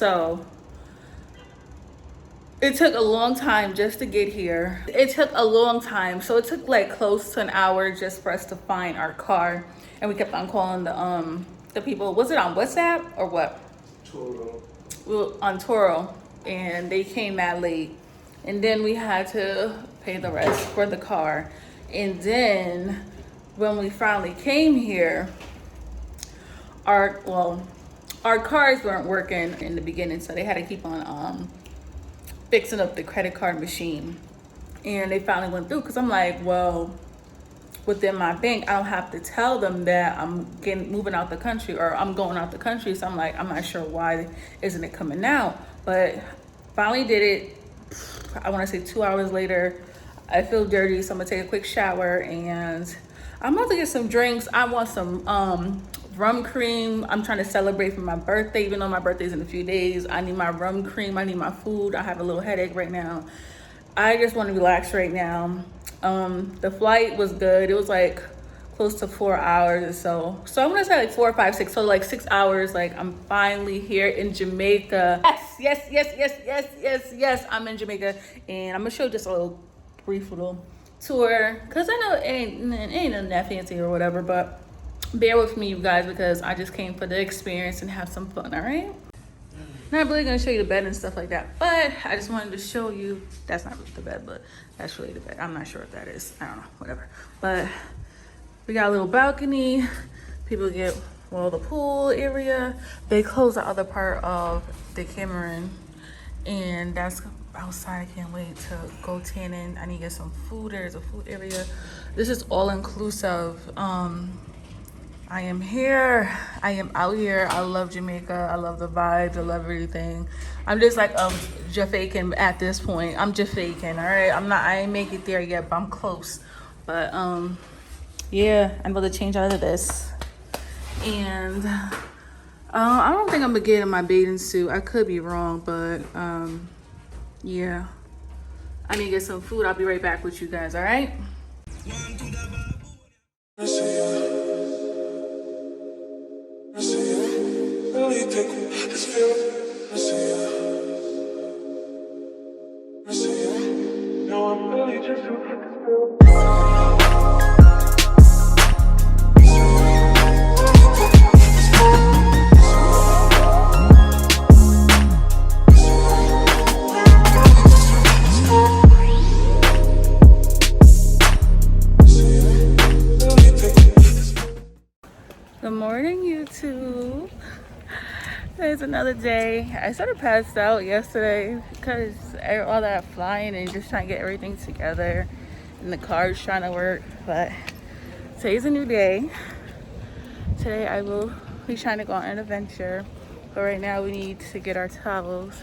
So it took a long time just to get here. It took a long time. So it took like close to an hour just for us to find our car. And we kept on calling the people. Was it on WhatsApp or what? Toro. Well, on Toro. And they came that late. And then we had to pay the rest for the car. And then when we finally came here, our cars weren't working in the beginning, so they had to keep on fixing up the credit card machine. And they finally went through, because I'm like, well, within my bank, I don't have to tell them that I'm moving out the country or I'm going out the country. So I'm like, I'm not sure why isn't it coming out. But finally did it. I want to say 2 hours later. I feel dirty, so I'm gonna take a quick shower and I'm about to get some drinks. I want some rum cream. I'm trying to celebrate for my birthday, even though my birthday's in a few days. I need my rum cream. I need my food. I have a little headache right now. I just want to relax right now. The flight was good. It was like close to 4 hours or so. So I'm gonna say like 4, 5, 6. So like 6 hours. Like I'm finally here in Jamaica. Yes. I'm in Jamaica, and I'm gonna show just a little brief little tour, because I know it ain't nothing that fancy or whatever, but bear with me, you guys, because I just came for the experience and have some fun. All right, not really gonna show you the bed and stuff like that, but I just wanted to show you. That's not really the bed, but that's really the bed. I'm not sure if that is. I don't know, whatever. But we got a little balcony. People get, well, the pool area. They closed the other part of Decameron, and that's outside. I can't wait to go tanning. I need to get some food. There's a food area. This is all inclusive. I am here. I am out here. I love Jamaica. I love the vibes. I love everything. I'm just like Jamaican at this point. I'm Jamaican, all right? I ain't make it there yet, but I'm close. But yeah, I'm about to change out of this. And I don't think I'm gonna get in my bathing suit. I could be wrong, but yeah, I need to get some food. I'll be right back with you guys, all right? Good morning, YouTube. Today's another day. I sort of passed out yesterday because all that flying and just trying to get everything together, and the car's trying to work. But today's a new day. Today I will be trying to go on an adventure, but right now we need to get our towels.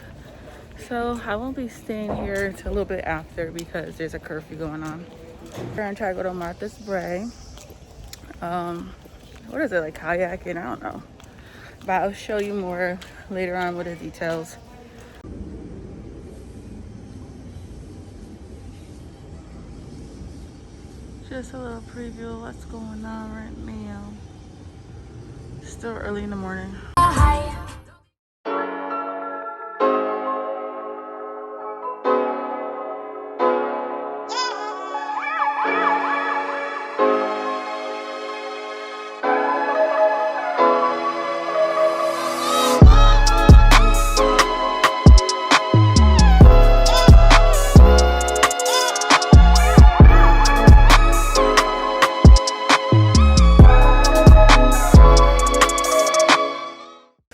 So I won't be staying here until a little bit after because there's a curfew going on. We're gonna try to go to Martha's Brae. What is it, like kayaking? I don't know. But I'll show you more later on with the details. Just a little preview of what's going on right now. Still early in the morning. Hi.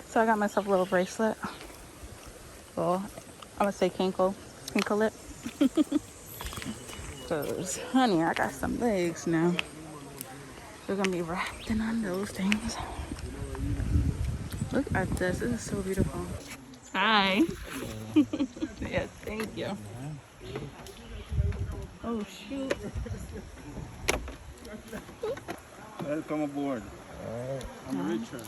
So I got myself a little bracelet. Well, I'm gonna say kinkle-lip. Cause honey, I got some legs now. We're gonna be wrapped in on those things. Look at this. This is so beautiful. Hi. Yes, thank you. Oh shoot. Welcome aboard. I'm Richard.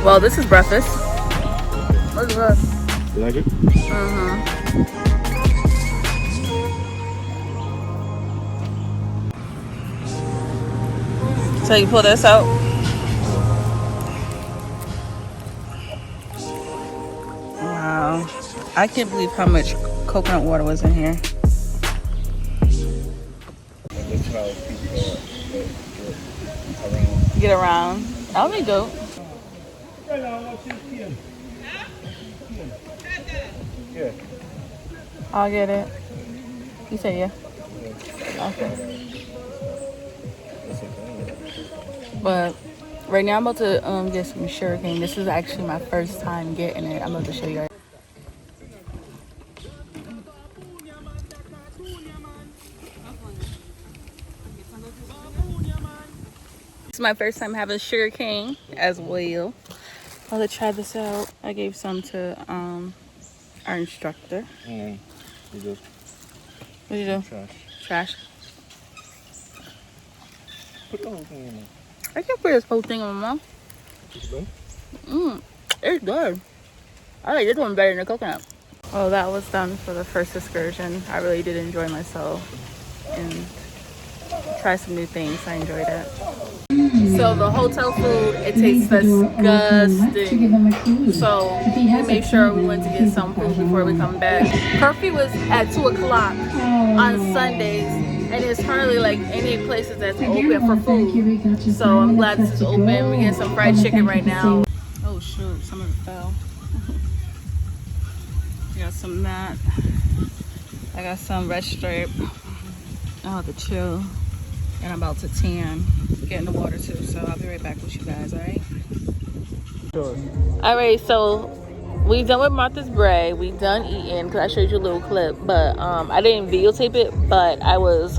Well, this is breakfast. Look at that. You like it? So you pull this out. Wow. I can't believe how much coconut water was in here. That's how people around. Get around. That'll be dope. Yeah. I'll get it. You say yeah. Okay. But right now I'm about to get some sugarcane. This is actually my first time getting it. I'm about to show you guys. This is my first time having sugarcane as well. I'll let try this out. I gave some to our instructor. You just What you do? trash. Trash. Put the whole thing in there. I can put this whole thing in my mouth. It's good. I like this one better than the coconut. Well, that was done for the first excursion. I really did enjoy myself and try some new things. I enjoyed it. So the hotel food, it tastes disgusting. So we made sure we went to get some food before we come back. Curfew was at 2 o'clock on Sundays, and it's hardly like any places that's open for food. So I'm glad this is open. We get some fried chicken right now. Oh shoot, some of it fell. I got some of that. I got some red stripe. Oh, the chill. And I'm about to tan. Get in the water too, so I'll be right back with you guys, alright? Sure. Alright, so we done with Martha's Brae. We done eating, because I showed you a little clip, but I didn't videotape it, but I was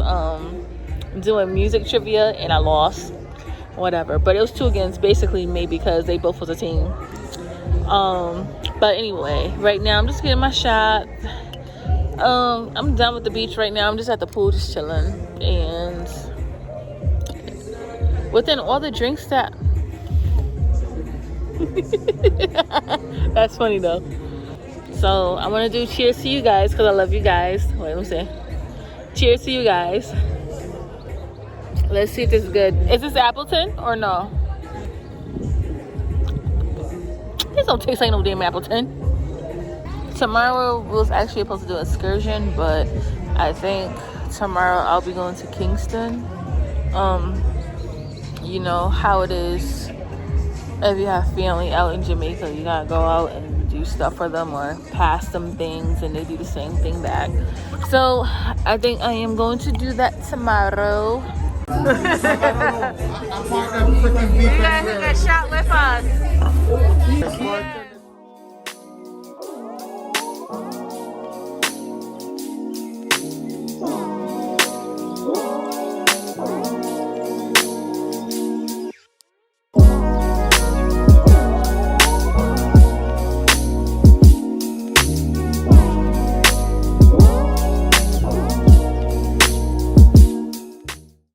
doing music trivia and I lost. Whatever. But it was 2 against basically me because they both was a team. But anyway, right now I'm just getting my shot. I'm done with the beach right now. I'm just at the pool just chilling. And within all the drinks that that's funny though. So I want to do cheers to you guys because I love you guys. Wait, let me see. Cheers to you guys. Let's see if this is good. Is this Appleton or no? This don't taste like no damn Appleton. Tomorrow we was actually supposed to do an excursion, but I think tomorrow I'll be going to Kingston. You know how it is if you have family out in Jamaica, you gotta go out and do stuff for them or pass them things and they do the same thing back. So I think I am going to do that tomorrow. You guys get shot with us.